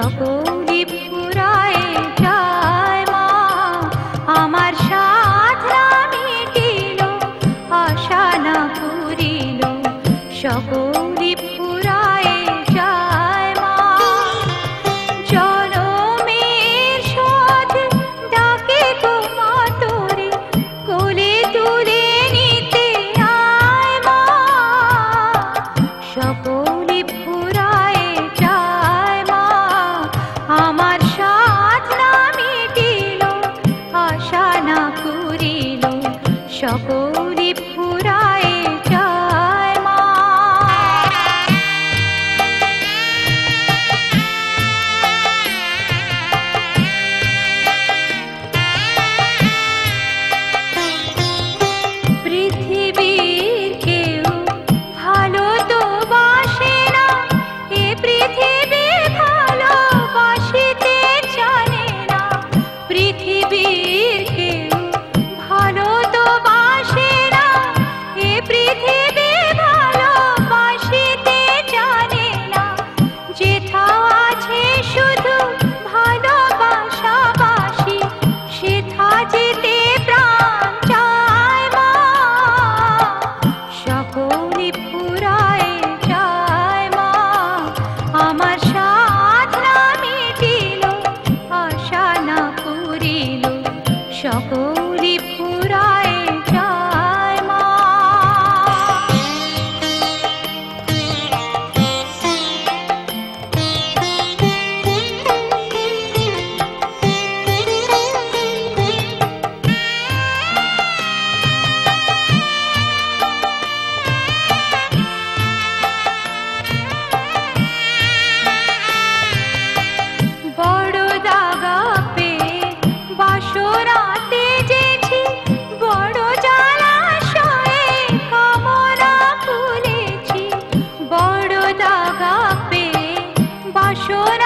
সকলি ফুরায়ে যায় মা, আমার সাধনা মিটিল, আশা না পুরিল, সকলি ফুরায়ে যায় মা। জনমের শোধ ডাকে গো মা তোরে, কোলে তুলে নিতে আয় মা, সকলি ফুরায়ে যায় মা, আমার সাধনা মিটিল, আশা না পুরিল, সকলি ফুরায়ে যায় মা। পৃথিবীর কেউ ভালো তো বাসে না, এ পৃথিবী ভালোবাসিতে জানে না, পৃথিবীর কেউ ভালো তো বাসে না, এ পৃথিবী ভালোবাসিতে জানে না, যেথাও আছে শুধু ভালোবাসাবাসি, সেথা যেতে প্রাণ চায় মা, সকলি ফুরায়ে যায় মা, আমার সাধনা মিটিল, আশা না পুরিল, সকলি ফুরায়ে যায় মা। বড় দাগা পেয়ে বাসরাতে যেছি, বড় জলাশয়ে কামনা ফুলেছি, বড় দাগা পেয়ে বাসরা